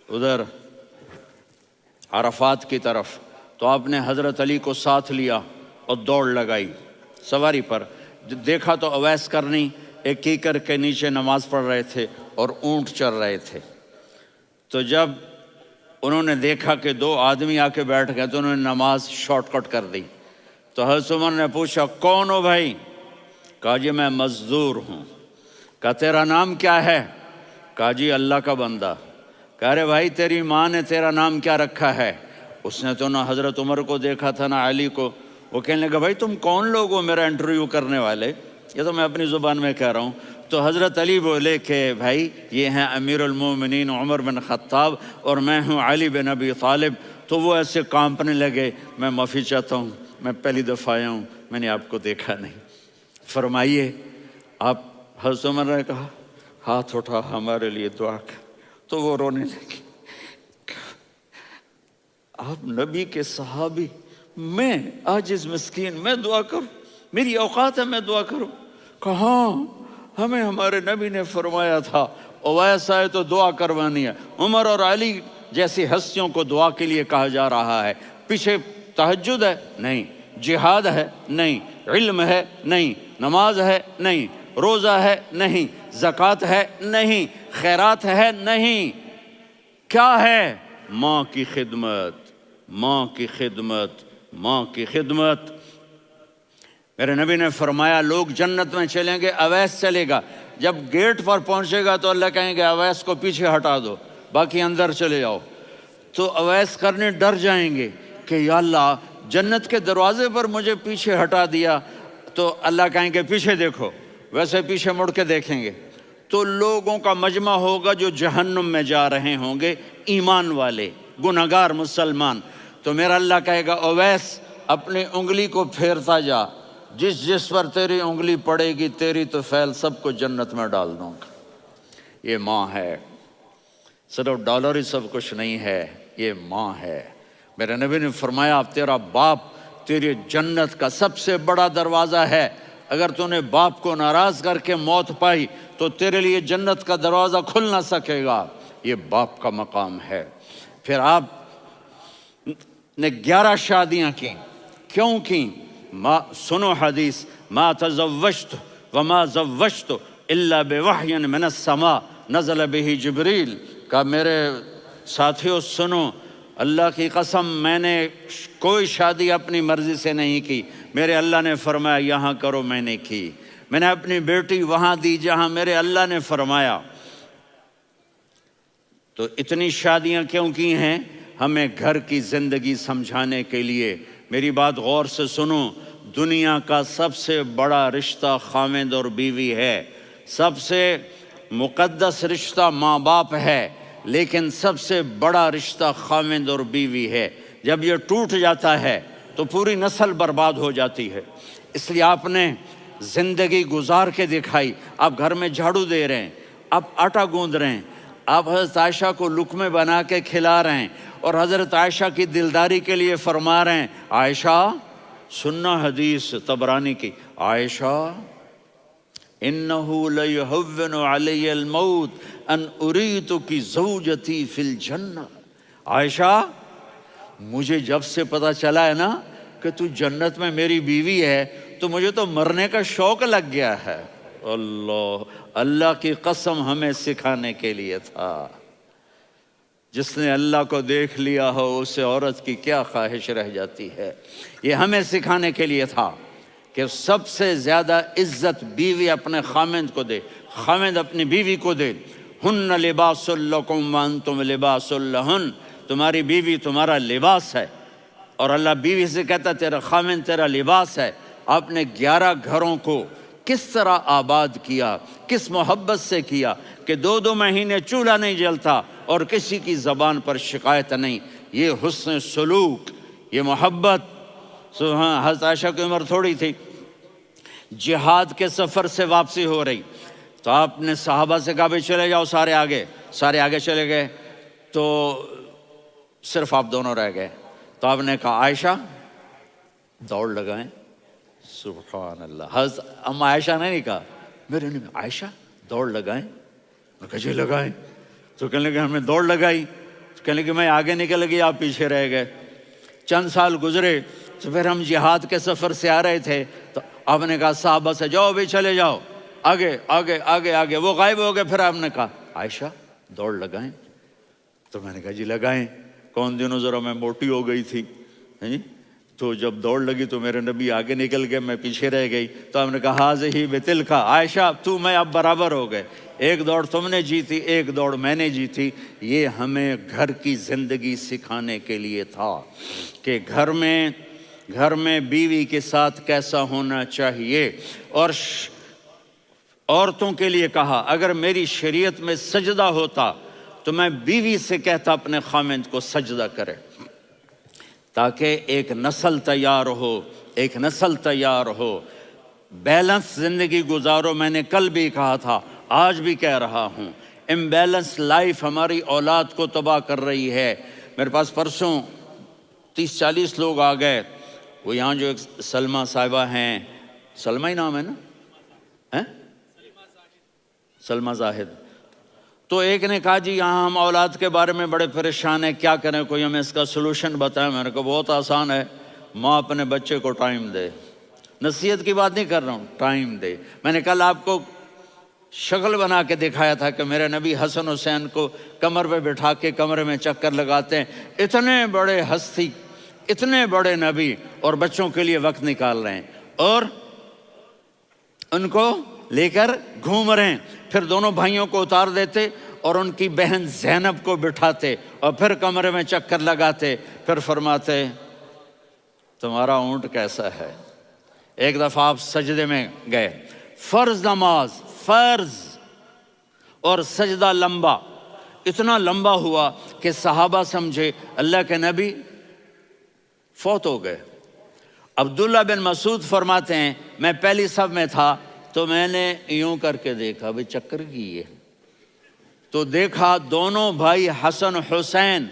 ادھر عرفات کی طرف۔ تو آپ نے حضرت علی کو ساتھ لیا اور دوڑ لگائی سواری پر۔ دیکھا تو اویس کرنی ایک کیکر کے نیچے نماز پڑھ رہے تھے اور اونٹ چر رہے تھے۔ تو جب انہوں نے دیکھا کہ دو آدمی آ کے بیٹھ گئے تو انہوں نے نماز شارٹ کٹ کر دی۔ تو حضرت عمر نے پوچھا کون ہو بھائی؟ کہا جی میں مزدور ہوں۔ کہا تیرا نام کیا ہے؟ کہا جی اللہ کا بندہ۔ کہا رے بھائی تیری ماں نے تیرا نام کیا رکھا ہے؟ اس نے تو نہ حضرت عمر کو دیکھا تھا نہ علی کو۔ وہ کہنے لگا بھائی تم کون لوگ ہو میرا انٹرویو کرنے والے؟ یہ تو میں اپنی زبان میں کہہ رہا ہوں۔ تو حضرت علی بولے کہ بھائی یہ ہیں امیر المومنین عمر بن خطاب اور میں ہوں علی بن ابی طالب۔ تو وہ ایسے کانپنے لگے، میں معافی چاہتا ہوں، میں پہلی دفعہ آیا ہوں، میں نے آپ کو دیکھا نہیں، فرمائیے آپ۔ حضرت عمر نے کہا ہاتھ اٹھا ہمارے لیے دعا کر۔ تو وہ رونے لگے، آپ نبی کے صحابی، میں عاجز مسکین میں دعا کروں؟ میری اوقات ہے میں دعا کروں؟ کہاں، ہمیں ہمارے نبی نے فرمایا تھا اویس آئے تو دعا کروانی ہے۔ عمر اور علی جیسی ہستیوں کو دعا کے لیے کہا جا رہا ہے۔ پیچھے تہجد ہے؟ نہیں۔ جہاد ہے؟ نہیں۔ علم ہے؟ نہیں۔ نماز ہے؟ نہیں۔ روزہ ہے؟ نہیں۔ زکوٰۃ ہے؟ نہیں۔ خیرات ہے؟ نہیں۔ کیا ہے؟ ماں کی خدمت، ماں کی خدمت، ماں کی خدمت۔ میرے نبی نے فرمایا لوگ جنت میں چلیں گے، اویس چلے گا، جب گیٹ پر پہنچے گا تو اللہ کہیں گے اویس کو پیچھے ہٹا دو، باقی اندر چلے جاؤ۔ تو اویس کرنے ڈر جائیں گے کہ یا اللہ جنت کے دروازے پر مجھے پیچھے ہٹا دیا، تو اللہ کہیں گے پیچھے دیکھو، ویسے پیچھے مڑ کے دیکھیں گے تو لوگوں کا مجمع ہوگا جو جہنم میں جا رہے ہوں گے، ایمان والے، گنہگار مسلمان۔ تو میرا اللہ کہے گا اویس اپنی انگلی کو پھیرتا جا، جس جس پر تیری انگلی پڑے گی تیری تو فیل سب کو جنت میں ڈال دوں گا۔ یہ ماں ہے، صرف ڈالر ہی سب کچھ نہیں ہے، یہ ماں ہے۔ میرے نبی نے فرمایا تیرا باپ تیری جنت کا سب سے بڑا دروازہ ہے، اگر تو نے باپ کو ناراض کر کے موت پائی تو تیرے لیے جنت کا دروازہ کھل نہ سکے گا، یہ باپ کا مقام ہے۔ پھر آپ نے 11 شادیاں کی، کیوں کی؟ سنو حدیث، ما تزوجت وما زوجت الا بوحی من السماء نزل به جبریل۔ کہ میرے ساتھیوں سنو، اللہ کی قسم میں نے کوئی شادی اپنی مرضی سے نہیں کی، میرے اللہ نے فرمایا یہاں کرو، میں نے کی۔ میں نے اپنی بیٹی وہاں دی جہاں میرے اللہ نے فرمایا۔ تو اتنی شادیاں کیوں کی ہیں؟ ہمیں گھر کی زندگی سمجھانے کے لیے۔ میری بات غور سے سنو، دنیا کا سب سے بڑا رشتہ خاوند اور بیوی ہے، سب سے مقدس رشتہ ماں باپ ہے، لیکن سب سے بڑا رشتہ خاوند اور بیوی ہے۔ جب یہ ٹوٹ جاتا ہے تو پوری نسل برباد ہو جاتی ہے۔ اس لیے آپ نے زندگی گزار کے دکھائی۔ آپ گھر میں جھاڑو دے رہے ہیں، آپ آٹا گوندھ رہے ہیں، آپ حضرت عائشہ کو لقمے بنا کے کھلا رہے ہیں، اور حضرت عائشہ کی دلداری کے لیے فرما رہے ہیں، عائشہ سننا حدیث طبرانی کی، عائشہ انہو لیہون علی الموت ان اریتک زوجتی فی الجنہ۔ عائشہ مجھے جب سے پتا چلا ہے نا کہ تو جنت میں میری بیوی ہے تو مجھے تو مرنے کا شوق لگ گیا ہے۔ اللہ کی قسم ہمیں سکھانے کے لیے تھا۔ جس نے اللہ کو دیکھ لیا ہو اسے عورت کی کیا خواہش رہ جاتی ہے۔ یہ ہمیں سکھانے کے لیے تھا کہ سب سے زیادہ عزت بیوی اپنے خاوند کو دے، خاوند اپنی بیوی کو دے۔ ہن لباس لکم وانتم لباس لہن، تمہاری بیوی تمہارا لباس ہے، اور اللہ بیوی سے کہتا تیرا خاوند تیرا لباس ہے۔ آپ نے 11 گھروں کو کس طرح آباد کیا، کس محبت سے کیا کہ 2 مہینے چولہا نہیں جلتا اور کسی کی زبان پر شکایت نہیں۔ یہ حسن سلوک، یہ محبت۔ حضرت عائشہ کی عمر تھوڑی تھی، جہاد کے سفر سے واپسی ہو رہی، تو آپ نے صحابہ سے کہا بھائی چلے جاؤ سارے آگے چلے گئے، تو صرف آپ دونوں رہ گئے۔ تو آپ نے کہا عائشہ دوڑ لگائیں۔ سبحان اللہ، حضرت اما عائشہ نے نہیں کہا، میرے نے عائشہ دوڑ لگائیں، میں کہا جی لگائیں۔ تو کہنے لگے ہمیں دوڑ لگائی، تو کہنے لگے میں آگے نکل گئی آپ پیچھے رہ گئے۔ چند سال گزرے تو پھر ہم جہاد کے سفر سے آ رہے تھے، تو آپ نے کہا صحابہ سے جاؤ بھی چلے جاؤ آگے آگے آگے آگے، وہ غائب ہو گئے۔ پھر آپ نے کہا عائشہ دوڑ لگائیں، تو میں نے کہا جی لگائیں۔ کون دنوں ذرا میں موٹی ہو گئی تھی، تو جب دوڑ لگی تو میرے نبی آگے نکل گئے، میں پیچھے رہ گئی۔ تو ہم نے کہا ہاذہ بتلک، عائشہ تو میں اب برابر ہو گئے، ایک دوڑ تم نے جیتی ایک دوڑ میں نے جیتی۔ یہ ہمیں گھر کی زندگی سکھانے کے لیے تھا کہ گھر میں بیوی کے ساتھ کیسا ہونا چاہیے۔ اور عورتوں کے لیے کہا اگر میری شریعت میں سجدہ ہوتا تو میں بیوی سے کہتا اپنے خاوند کو سجدہ کرے، تاکہ ایک نسل تیار ہو، بیلنس زندگی گزارو۔ میں نے کل بھی کہا تھا، آج بھی کہہ رہا ہوں، امبیلنس لائف ہماری اولاد کو تباہ کر رہی ہے۔ میرے پاس پرسوں 30-40 لوگ آ گئے، وہ یہاں جو ایک سلمہ صاحبہ ہیں، سلمہ ہی نام ہے نا، سلمہ زاہد، تو ایک نے کہا جی یہاں ہم اولاد کے بارے میں بڑے پریشان ہیں، کیا کریں، کوئی ہمیں اس کا سلوشن بتائیں۔ میں نے کہا بہت آسان ہے، ماں اپنے بچے کو ٹائم دے، نصیحت کی بات نہیں کر رہا ہوں، ٹائم دے۔ میں نے کل آپ کو شکل بنا کے دکھایا تھا کہ میرے نبی حسن حسین کو کمر پہ بٹھا کے کمرے میں چکر لگاتے ہیں۔ اتنے بڑے ہستی، اتنے بڑے نبی، اور بچوں کے لیے وقت نکال رہے ہیں اور ان کو لے کر گھوم رہے ہیں۔ پھر دونوں بھائیوں کو اتار دیتے اور ان کی بہن زینب کو بٹھاتے اور پھر کمرے میں چکر لگاتے، پھر فرماتے تمہارا اونٹ کیسا ہے۔ ایک دفعہ آپ سجدے میں گئے، فرض نماز، فرض، اور سجدہ لمبا، اتنا لمبا ہوا کہ صحابہ سمجھے اللہ کے نبی فوت ہو گئے۔ عبداللہ بن مسعود فرماتے ہیں میں پہلی صف میں تھا تو میں نے یوں کر کے دیکھا، بھئی چکر کی ہے، تو دیکھا دونوں بھائی حسن حسین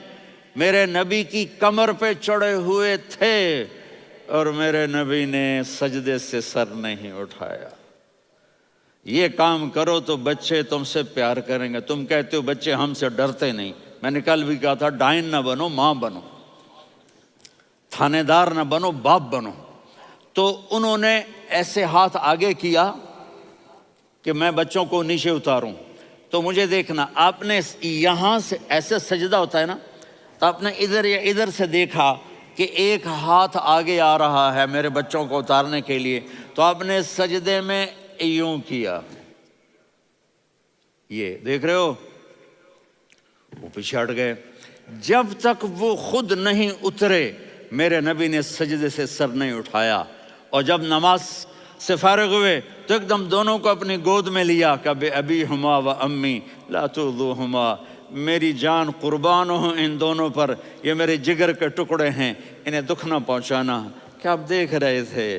میرے نبی کی کمر پہ چڑھے ہوئے تھے اور میرے نبی نے سجدے سے سر نہیں اٹھایا۔ یہ کام کرو تو بچے تم سے پیار کریں گے۔ تم کہتے ہو بچے ہم سے ڈرتے نہیں، میں نے کل بھی کہا تھا ڈائن نہ بنو، ماں بنو، تھانے دار نہ بنو، باپ بنو۔ تو انہوں نے ایسے ہاتھ آگے کیا کہ میں بچوں کو نیچے اتاروں، تو مجھے دیکھنا، آپ نے یہاں سے ایسے سجدہ ہوتا ہے نا، تو آپ نے ادھر یا ادھر سے دیکھا کہ ایک ہاتھ آگے آ رہا ہے میرے بچوں کو اتارنے کے لیے، تو آپ نے سجدے میں یوں کیا، یہ دیکھ رہے ہو، وہ پیچھے ہٹ گئے۔ جب تک وہ خود نہیں اترے میرے نبی نے سجدے سے سر نہیں اٹھایا، اور جب نماز سے فارغ ہوئے تو ایک دم دونوں کو اپنی گود میں لیا کہ بے ابی ہما و امی لا تؤذوہما، میری جان قربان ہو ان دونوں پر، یہ میرے جگر کے ٹکڑے ہیں، انہیں دکھ نہ پہنچانا۔ کیا آپ دیکھ رہے تھے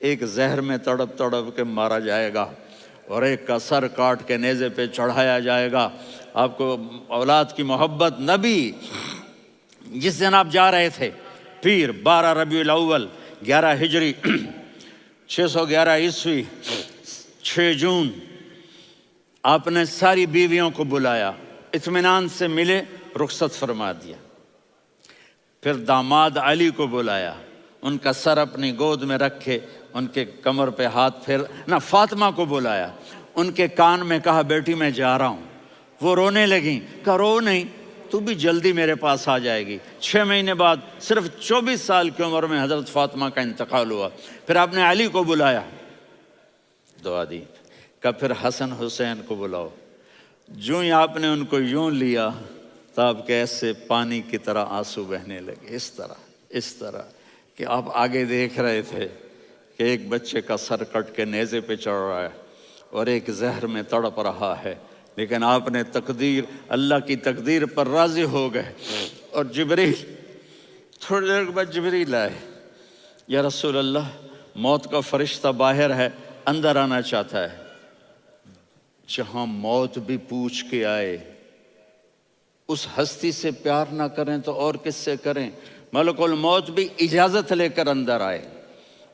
ایک زہر میں تڑپ تڑپ کے مارا جائے گا اور ایک کا سر کاٹ کے نیزے پہ چڑھایا جائے گا۔ آپ کو اولاد کی محبت، نبی جس دن آپ جا رہے تھے پیر 12 ربیع الاول 11 ہجری 611 عیسوی 6 جون، آپ نے ساری بیویوں کو بلایا، اطمینان سے ملے، رخصت فرما دیا۔ پھر داماد علی کو بلایا، ان کا سر اپنی گود میں رکھے، ان کے کمر پہ ہاتھ پھیر نہ، فاطمہ کو بلایا، ان کے کان میں کہا بیٹی میں جا رہا ہوں۔ وہ رونے لگیں، کہا رو نہیں، تو بھی جلدی میرے پاس آ جائے گی۔ 6 مہینے بعد صرف 24 سال کی عمر میں حضرت فاطمہ کا انتقال ہوا۔ پھر آپ نے علی کو بلایا، دعا دی، کہا پھر حسن حسین کو بلاؤ۔ جو ہی آپ نے ان کو یوں لیا تو آپ کے ایسے پانی کی طرح آنسو بہنے لگے، اس طرح کہ آپ آگے دیکھ رہے تھے کہ ایک بچے کا سر کٹ کے نیزے پہ چڑھ رہا ہے اور ایک زہر میں تڑپ رہا ہے، لیکن آپ نے تقدیر، اللہ کی تقدیر پر راضی ہو گئے۔ اور جبریل، تھوڑی دیر کے بعد جبریل آئے، یا رسول اللہ موت کا فرشتہ باہر ہے، اندر آنا چاہتا ہے۔ جہاں موت بھی پوچھ کے آئے، اس ہستی سے پیار نہ کریں تو اور کس سے کریں؟ ملک الموت بھی اجازت لے کر اندر آئے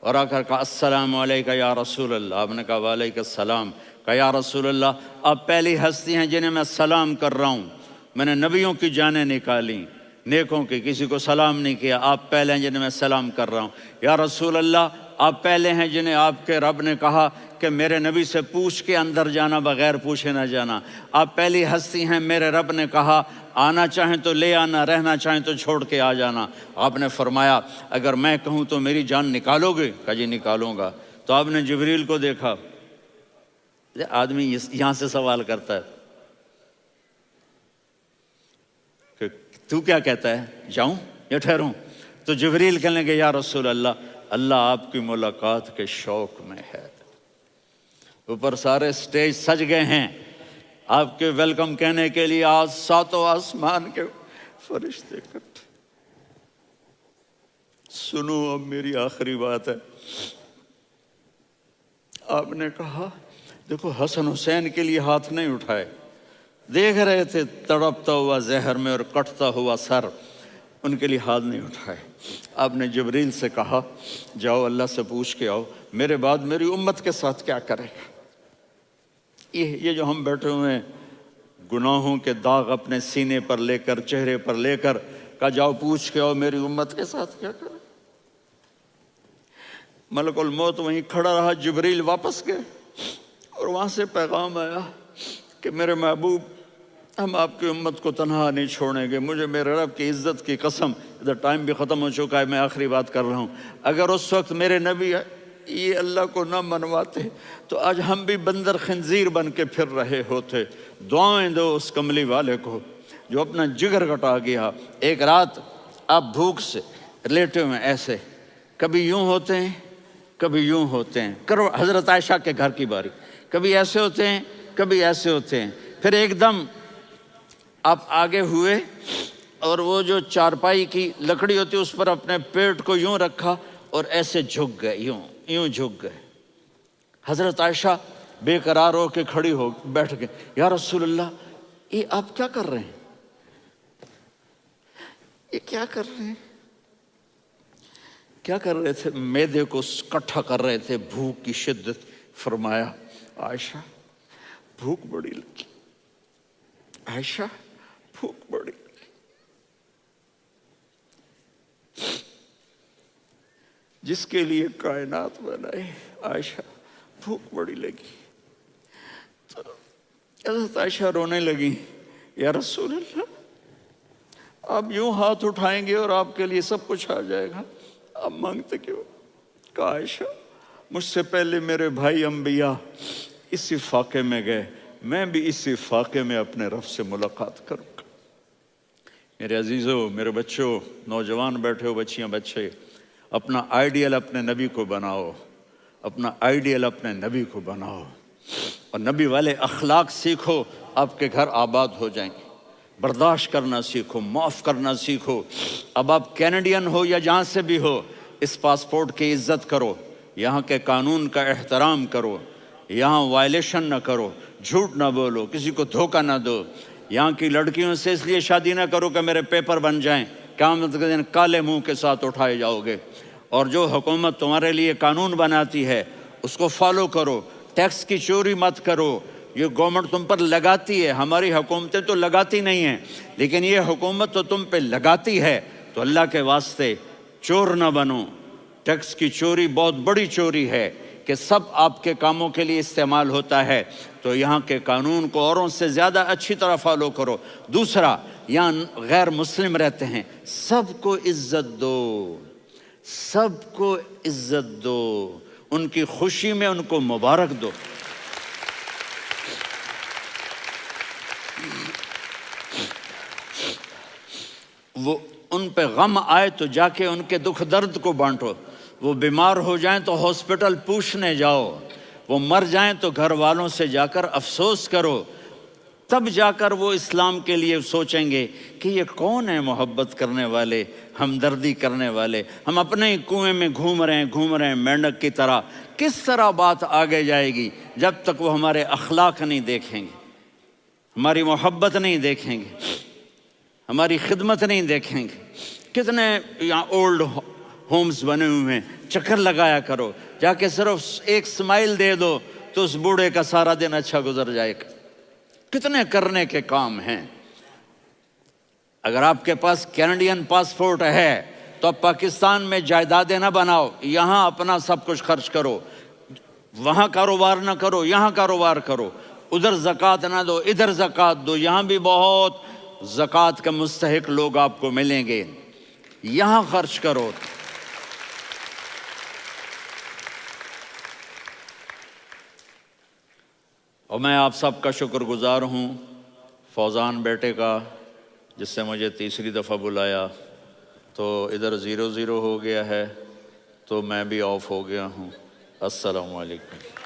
اور آ کر کہا السلام علیکہ یا رسول اللہ۔ آپ نے کہا وعلیکم السلام۔ کہا یا رسول اللہ آپ پہلی ہستی ہیں جنہیں میں سلام کر رہا ہوں، میں نے نبیوں کی جانیں نکالیں، نیکوں کی، کسی کو سلام نہیں کیا، آپ پہلے ہیں جنہیں میں سلام کر رہا ہوں۔ یا رسول اللہ آپ پہلے ہیں جنہیں آپ کے رب نے کہا کہ میرے نبی سے پوچھ کے اندر جانا، بغیر پوچھے نہ جانا۔ آپ پہلی ہستی ہیں میرے رب نے کہا آنا چاہیں تو لے آنا، رہنا چاہیں تو چھوڑ کے آ جانا۔ آپ نے فرمایا اگر میں کہوں تو میری جان نکالو گے؟ کہا جی نکالوں گا۔ تو آپ نے جبریل کو دیکھا، آدمی یہاں سے سوال کرتا ہے کہ تو کیا کہتا ہے، جاؤں یا ٹھہروں؟ تو جبریل کہنے لگے یا رسول اللہ اللہ آپ کی ملاقات کے شوق میں ہے۔ اوپر سارے سٹیج سج گئے ہیں آپ کے ویلکم کہنے کے لیے، آج 7 آسمان کے فرشتے اکٹھے۔ سنو اب میری آخری بات ہے۔ آپ نے کہا دیکھو حسن حسین کے لیے ہاتھ نہیں اٹھائے، دیکھ رہے تھے تڑپتا ہوا زہر میں اور کٹتا ہوا سر، ان کے لیے ہاتھ نہیں اٹھائے۔ آپ نے جبریل سے کہا جاؤ اللہ سے پوچھ کے آؤ میرے بعد میری امت کے ساتھ کیا کرے گا۔ یہ جو ہم بیٹھے ہوئے ہیں گناہوں کے داغ اپنے سینے پر لے کر، چہرے پر لے کر، کہا جاؤ پوچھ کے آؤ میری امت کے ساتھ کیا کرے۔ ملک الموت وہیں کھڑا رہا، جبریل واپس گئے اور وہاں سے پیغام آیا کہ میرے محبوب ہم آپ کی امت کو تنہا نہیں چھوڑیں گے، مجھے میرے رب کی عزت کی قسم، ادھر ٹائم بھی ختم ہو چکا ہے، میں آخری بات کر رہا ہوں، اگر اس وقت میرے نبی یہ اللہ کو نہ منواتے تو آج ہم بھی بندر خنزیر بن کے پھر رہے ہوتے۔ دعائیں دو اس کملی والے کو جو اپنا جگر کٹا گیا۔ ایک رات آپ بھوک سے لیٹے ہوئے ایسے، کبھی یوں ہوتے ہیں کبھی یوں ہوتے ہیں، کرو حضرت عائشہ کے گھر کی باری، کبھی ایسے ہوتے ہیں کبھی ایسے ہوتے ہیں، پھر ایک دم آپ آگے ہوئے اور وہ جو چارپائی کی لکڑی ہوتی ہے اس پر اپنے پیٹ کو یوں رکھا اور ایسے جھک گئے، یوں جھک گئے۔ حضرت عائشہ بے قرار ہو کے کھڑی ہو بیٹھ گئے، یا رسول اللہ یہ آپ کیا کر رہے ہیں، یہ کیا کر رہے ہیں؟ کیا کر رہے تھے؟ معدے کو کٹھا کر رہے تھے، بھوک کی شدت۔ فرمایا عائشہ بھوک بڑی لگی، عائشہ بھوک بڑی لگی، جس کے لیے کائنات بنائے، عائشہ بھوک بڑی لگی۔ تو حضرت عائشہ رونے لگی، یا رسول اللہ آپ یوں ہاتھ اٹھائیں گے اور آپ کے لیے سب کچھ آ جائے گا، آپ مانگتے کیوں؟ کاش مجھ سے پہلے میرے بھائی انبیاء اسی فاقے میں گئے، میں بھی اسی فاقے میں اپنے رب سے ملاقات کروں گا۔ میرے عزیزوں، میرے بچوں، نوجوان بیٹھے ہو، بچیاں بچے، اپنا آئیڈیل اپنے نبی کو بناؤ، اپنا آئیڈیل اپنے نبی کو بناؤ، اور نبی والے اخلاق سیکھو، آپ کے گھر آباد ہو جائیں گے۔ برداشت کرنا سیکھو، معاف کرنا سیکھو۔ اب آپ کینیڈین ہو یا جہاں سے بھی ہو، اس پاسپورٹ کی عزت کرو، یہاں کے قانون کا احترام کرو، یہاں وائلیشن نہ کرو، جھوٹ نہ بولو، کسی کو دھوکہ نہ دو۔ یہاں کی لڑکیوں سے اس لیے شادی نہ کرو کہ میرے پیپر بن جائیں، قیامت کے دن کالے منہ کے ساتھ اٹھائے جاؤ گے۔ اور جو حکومت تمہارے لیے قانون بناتی ہے اس کو فالو کرو، ٹیکس کی چوری مت کرو۔ یہ گورنمنٹ تم پر لگاتی ہے، ہماری حکومتیں تو لگاتی نہیں ہیں، لیکن یہ حکومت تو تم پہ لگاتی ہے، تو اللہ کے واسطے چور نہ بنو۔ ٹیکس کی چوری بہت بڑی چوری ہے کہ سب آپ کے کاموں کے لیے استعمال ہوتا ہے، تو یہاں کے قانون کو اوروں سے زیادہ اچھی طرح فالو کرو۔ دوسرا، یہاں غیر مسلم رہتے ہیں، سب کو عزت دو، سب کو عزت دو، ان کی خوشی میں ان کو مبارک دو۔ وہ ان پہ غم آئے تو جا کے ان کے دکھ درد کو بانٹو، وہ بیمار ہو جائیں تو ہاسپٹل پوچھنے جاؤ، وہ مر جائیں تو گھر والوں سے جا کر افسوس کرو، تب جا کر وہ اسلام کے لیے سوچیں گے کہ یہ کون ہے محبت کرنے والے، ہمدردی کرنے والے۔ ہم اپنے ہی کنویں میں گھوم رہے ہیں مینڈک کی طرح۔ کس طرح بات آگے جائے گی جب تک وہ ہمارے اخلاق نہیں دیکھیں گے، ہماری محبت نہیں دیکھیں گے، ہماری خدمت نہیں دیکھیں گے۔ کتنے یہاں اولڈ ہومز بنے ہوئے ہیں، چکر لگایا کرو، جا کے صرف ایک سمائل دے دو تو اس بوڑھے کا سارا دن اچھا گزر جائے گا۔ کتنے کرنے کے کام ہیں۔ اگر آپ کے پاس کینیڈین پاسپورٹ ہے تو اب پاکستان میں جائیدادیں نہ بناؤ، یہاں اپنا سب کچھ خرچ کرو، وہاں کاروبار نہ کرو، یہاں کاروبار کرو، ادھر زکوٰۃ نہ دو، ادھر زکوٰۃ دو، یہاں بھی بہت زکوٰۃ کا مستحق لوگ آپ کو ملیں گے، یہاں خرچ کرو۔ اور میں آپ سب کا شکر گزار ہوں، فوزان بیٹے کا، جس سے مجھے تیسری دفعہ بلایا، تو ادھر 0-0 ہو گیا ہے تو میں بھی آف ہو گیا ہوں۔ السلام علیکم۔